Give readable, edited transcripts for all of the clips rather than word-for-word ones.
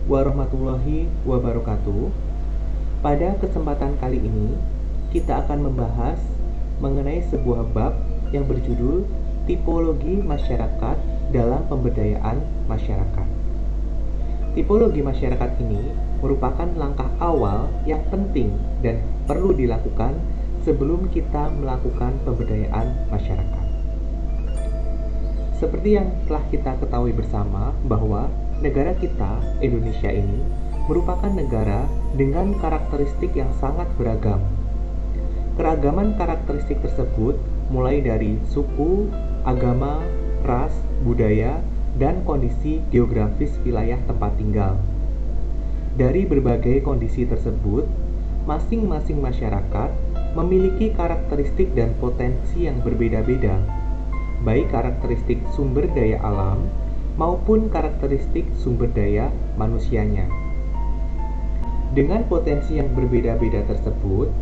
warahmatullahi wabarakatuh. Pada kesempatan kali ini, kita akan membahas mengenai sebuah bab yang berjudul Tipologi Masyarakat dalam Pemberdayaan Masyarakat. Tipologi masyarakat ini merupakan langkah awal yang penting dan perlu dilakukan sebelum kita melakukan pemberdayaan masyarakat. Seperti yang telah kita ketahui bersama bahwa negara kita, Indonesia ini, merupakan negara dengan karakteristik yang sangat beragam. Keragaman karakteristik tersebut mulai dari suku, agama, ras, budaya, dan kondisi geografis wilayah tempat tinggal. Dari berbagai kondisi tersebut, masing-masing masyarakat memiliki karakteristik dan potensi yang berbeda-beda, baik karakteristik sumber daya alam maupun karakteristik sumber daya manusianya. Dengan potensi yang berbeda-beda tersebut,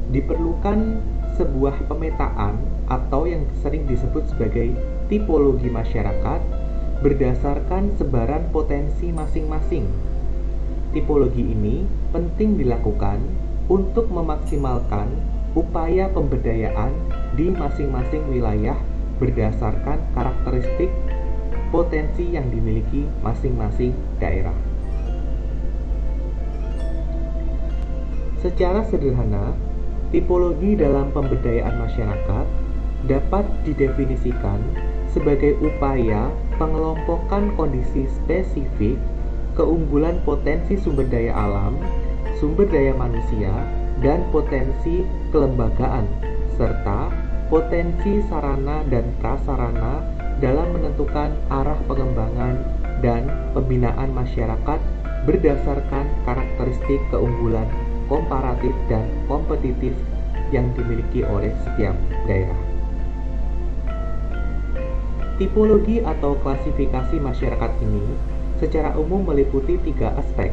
diperlukan sebuah pemetaan atau yang sering disebut sebagai tipologi masyarakat berdasarkan sebaran potensi masing-masing. Tipologi ini penting dilakukan untuk memaksimalkan upaya pemberdayaan di masing-masing wilayah berdasarkan karakteristik potensi yang dimiliki masing-masing daerah. Secara sederhana, tipologi dalam pemberdayaan masyarakat dapat didefinisikan sebagai upaya pengelompokan kondisi spesifik, keunggulan potensi sumber daya alam, sumber daya manusia, dan potensi kelembagaan, serta potensi sarana dan prasarana dalam menentukan arah pengembangan dan pembinaan masyarakat berdasarkan karakteristik keunggulan komparatif dan kompetitif yang dimiliki oleh setiap daerah. Tipologi atau klasifikasi masyarakat ini secara umum meliputi 3 aspek.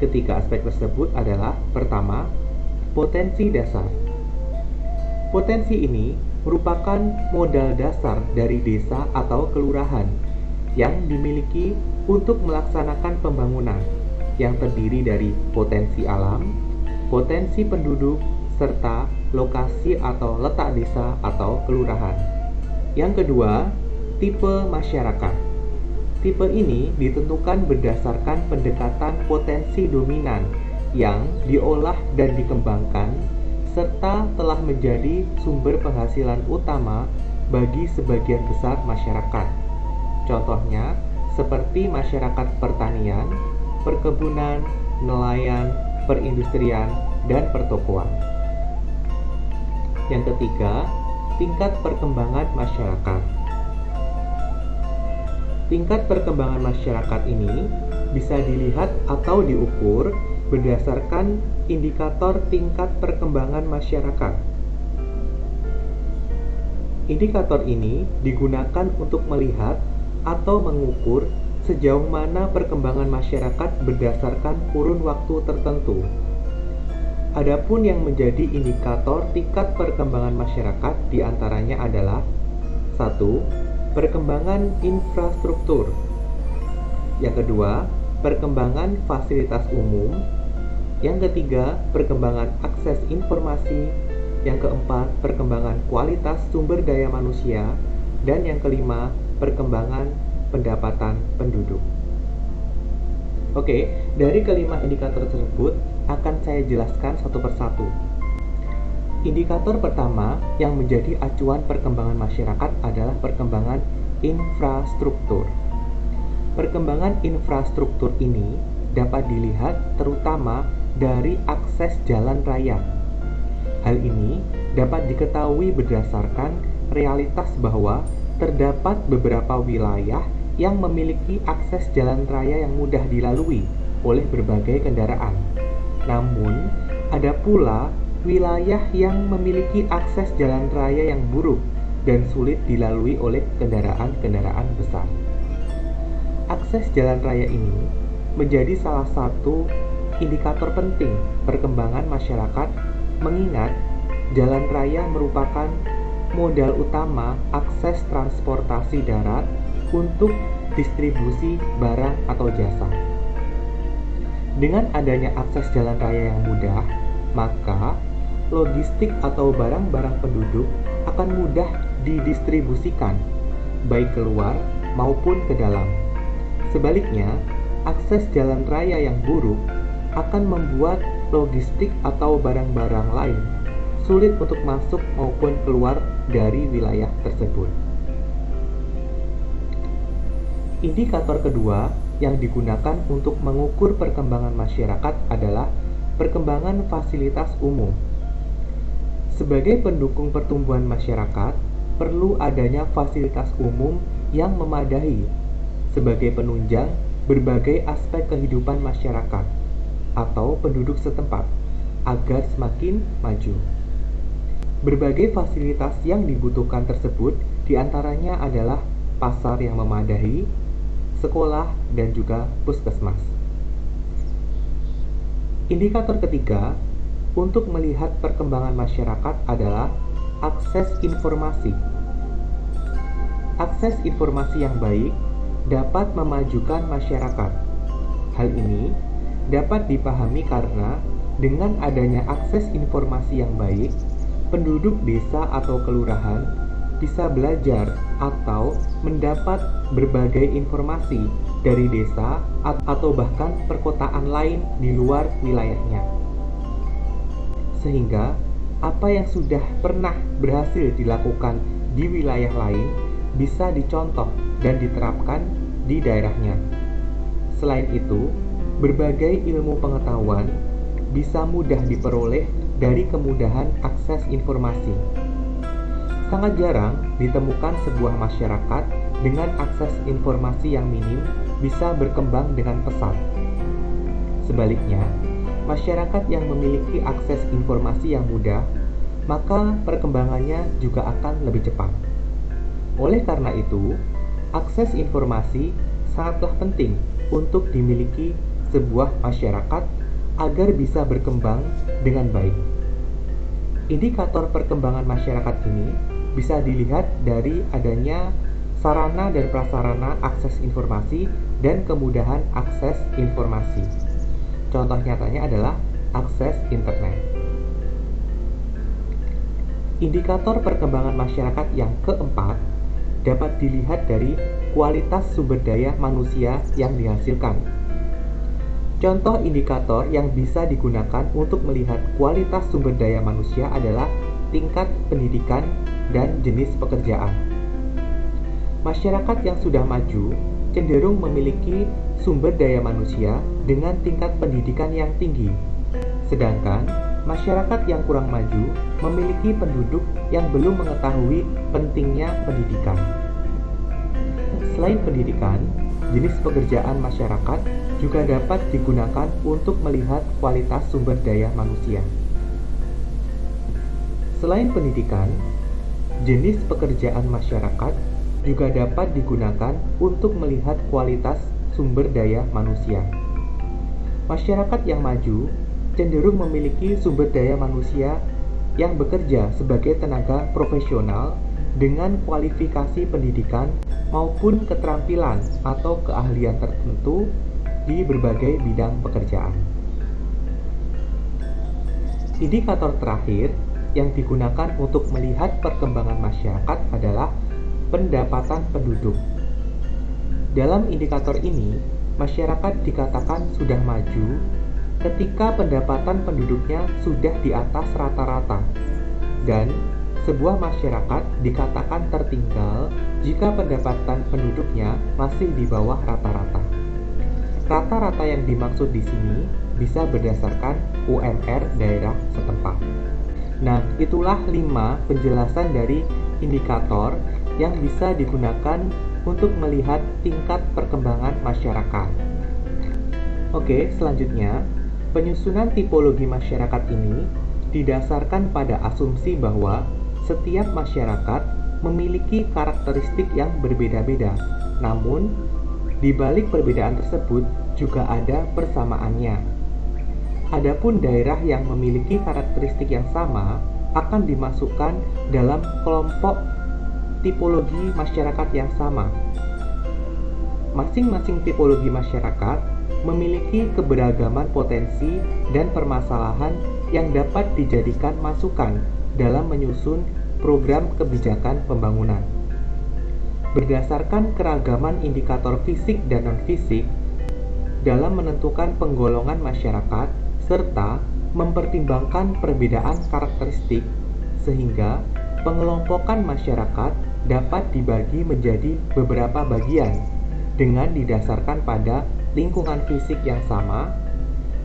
Ketiga aspek tersebut adalah: pertama, potensi dasar. Potensi ini merupakan modal dasar dari desa atau kelurahan yang dimiliki untuk melaksanakan pembangunan yang terdiri dari potensi alam, potensi penduduk, serta lokasi atau letak desa atau kelurahan. Yang kedua, tipe masyarakat. Tipe ini ditentukan berdasarkan pendekatan potensi dominan yang diolah dan dikembangkan serta telah menjadi sumber penghasilan utama bagi sebagian besar masyarakat. Contohnya, seperti masyarakat pertanian, perkebunan, nelayan, perindustrian, dan pertokoan. Yang ketiga, tingkat perkembangan masyarakat. Tingkat perkembangan masyarakat ini bisa dilihat atau diukur berdasarkan indikator tingkat perkembangan masyarakat. Indikator ini digunakan untuk melihat atau mengukur sejauh mana perkembangan masyarakat berdasarkan kurun waktu tertentu. Adapun yang menjadi indikator tingkat perkembangan masyarakat diantaranya adalah: 1. Perkembangan infrastruktur. Yang kedua, perkembangan fasilitas umum. Yang ketiga, perkembangan akses informasi. Yang keempat, perkembangan kualitas sumber daya manusia. Dan yang kelima, perkembangan pendapatan penduduk. Oke, dari kelima indikator tersebut akan saya jelaskan satu persatu. Indikator pertama yang menjadi acuan perkembangan masyarakat adalah perkembangan infrastruktur. Perkembangan infrastruktur ini dapat dilihat terutama dari akses jalan raya. Hal ini dapat diketahui berdasarkan realitas bahwa terdapat beberapa wilayah yang memiliki akses jalan raya yang mudah dilalui oleh berbagai kendaraan. Namun, ada pula wilayah yang memiliki akses jalan raya yang buruk dan sulit dilalui oleh kendaraan-kendaraan besar. Akses jalan raya ini menjadi salah satu indikator penting perkembangan masyarakat, mengingat jalan raya merupakan modal utama akses transportasi darat untuk distribusi barang atau jasa. Dengan adanya akses jalan raya yang mudah, maka logistik atau barang-barang penduduk akan mudah didistribusikan, baik keluar maupun ke dalam. Sebaliknya, akses jalan raya yang buruk akan membuat logistik atau barang-barang lain sulit untuk masuk maupun keluar dari wilayah tersebut. Indikator kedua yang digunakan untuk mengukur perkembangan masyarakat adalah perkembangan fasilitas umum. Sebagai pendukung pertumbuhan masyarakat, perlu adanya fasilitas umum yang memadai sebagai penunjang berbagai aspek kehidupan masyarakat atau penduduk setempat agar semakin maju. Berbagai fasilitas yang dibutuhkan tersebut diantaranya adalah pasar yang memadai, sekolah, dan juga puskesmas. Indikator ketiga untuk melihat perkembangan masyarakat adalah akses informasi. Akses informasi yang baik dapat memajukan masyarakat. Hal ini dapat dipahami karena dengan adanya akses informasi yang baik, penduduk desa atau kelurahan bisa belajar atau mendapat berbagai informasi dari desa atau bahkan perkotaan lain di luar wilayahnya. Sehingga apa yang sudah pernah berhasil dilakukan di wilayah lain bisa dicontoh dan diterapkan di daerahnya. Selain itu, berbagai ilmu pengetahuan bisa mudah diperoleh dari kemudahan akses informasi. Sangat jarang ditemukan sebuah masyarakat dengan akses informasi yang minim bisa berkembang dengan pesat. Sebaliknya, masyarakat yang memiliki akses informasi yang mudah, maka perkembangannya juga akan lebih cepat. Oleh karena itu, akses informasi sangatlah penting untuk dimiliki sebuah masyarakat agar bisa berkembang dengan baik. Indikator perkembangan masyarakat ini bisa dilihat dari adanya sarana dan prasarana akses informasi dan kemudahan akses informasi. Contoh nyatanya adalah akses internet. Indikator perkembangan masyarakat yang keempat dapat dilihat dari kualitas sumber daya manusia yang dihasilkan. Contoh indikator yang bisa digunakan untuk melihat kualitas sumber daya manusia adalah tingkat pendidikan dan jenis pekerjaan. Masyarakat yang sudah maju cenderung memiliki sumber daya manusia dengan tingkat pendidikan yang tinggi, sedangkan masyarakat yang kurang maju memiliki penduduk yang belum mengetahui pentingnya pendidikan. Selain pendidikan, jenis pekerjaan masyarakat juga dapat digunakan untuk melihat kualitas sumber daya manusia. Selain pendidikan, jenis pekerjaan masyarakat juga dapat digunakan untuk melihat kualitas sumber daya manusia. Masyarakat yang maju cenderung memiliki sumber daya manusia yang bekerja sebagai tenaga profesional dengan kualifikasi pendidikan maupun keterampilan atau keahlian tertentu di berbagai bidang pekerjaan. Indikator terakhir yang digunakan untuk melihat perkembangan masyarakat adalah pendapatan penduduk. Dalam indikator ini, masyarakat dikatakan sudah maju ketika pendapatan penduduknya sudah di atas rata-rata, dan sebuah masyarakat dikatakan tertinggal jika pendapatan penduduknya masih di bawah rata-rata. Rata-rata yang dimaksud di sini bisa berdasarkan UMR daerah setempat. Nah, itulah 5 penjelasan dari indikator yang bisa digunakan untuk melihat tingkat perkembangan masyarakat. Oke, selanjutnya, penyusunan tipologi masyarakat ini didasarkan pada asumsi bahwa setiap masyarakat memiliki karakteristik yang berbeda-beda. Namun, di balik perbedaan tersebut juga ada persamaannya. Adapun daerah yang memiliki karakteristik yang sama akan dimasukkan dalam kelompok tipologi masyarakat yang sama. Masing-masing tipologi masyarakat memiliki keberagaman potensi dan permasalahan yang dapat dijadikan masukan dalam menyusun program kebijakan pembangunan. Berdasarkan keragaman indikator fisik dan non-fisik dalam menentukan penggolongan masyarakat serta mempertimbangkan perbedaan karakteristik, sehingga pengelompokan masyarakat dapat dibagi menjadi beberapa bagian dengan didasarkan pada lingkungan fisik yang sama,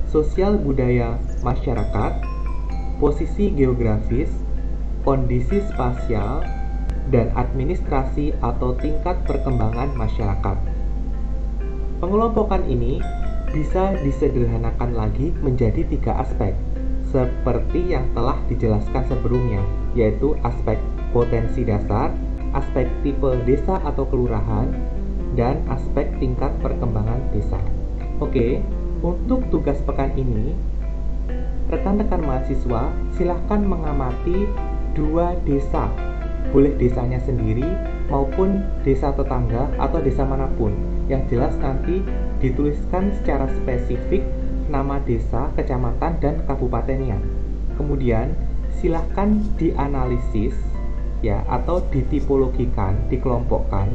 sosial budaya masyarakat, posisi geografis, kondisi spasial, dan administrasi atau tingkat perkembangan masyarakat. Pengelompokan ini bisa disederhanakan lagi menjadi 3 aspek, seperti yang telah dijelaskan sebelumnya, yaitu aspek potensi dasar, aspek tipe desa atau kelurahan, dan aspek tingkat perkembangan desa. Oke, untuk tugas pekan ini, rekan-rekan mahasiswa silahkan mengamati 2 desa, boleh desanya sendiri maupun desa tetangga atau desa manapun. Yang jelas nanti dituliskan secara spesifik nama desa, kecamatan, dan kabupatennya. Kemudian silahkan dianalisis ya, atau ditipologikan, dikelompokkan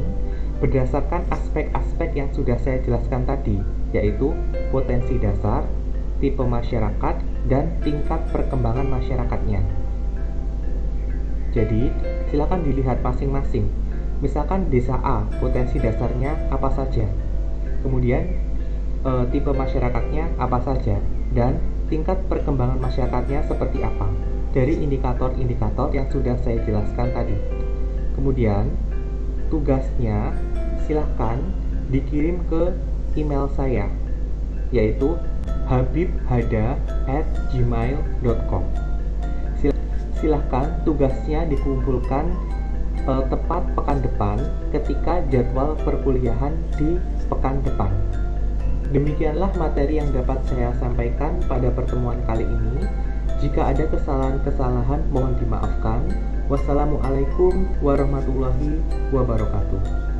berdasarkan aspek-aspek yang sudah saya jelaskan tadi, yaitu potensi dasar, tipe masyarakat, dan tingkat perkembangan masyarakatnya. Jadi, silakan dilihat masing-masing. Misalkan desa A, potensi dasarnya apa saja, kemudian tipe masyarakatnya apa saja, dan tingkat perkembangan masyarakatnya seperti apa, dari indikator-indikator yang sudah saya jelaskan tadi. Kemudian, tugasnya silahkan dikirim ke email saya, yaitu habibhada@gmail.com. Silahkan tugasnya dikumpulkan tepat pekan depan ketika jadwal perkuliahan di pekan depan. Demikianlah materi yang dapat saya sampaikan pada pertemuan kali ini. Jika ada kesalahan-kesalahan mohon dimaafkan. Wassalamualaikum warahmatullahi wabarakatuh.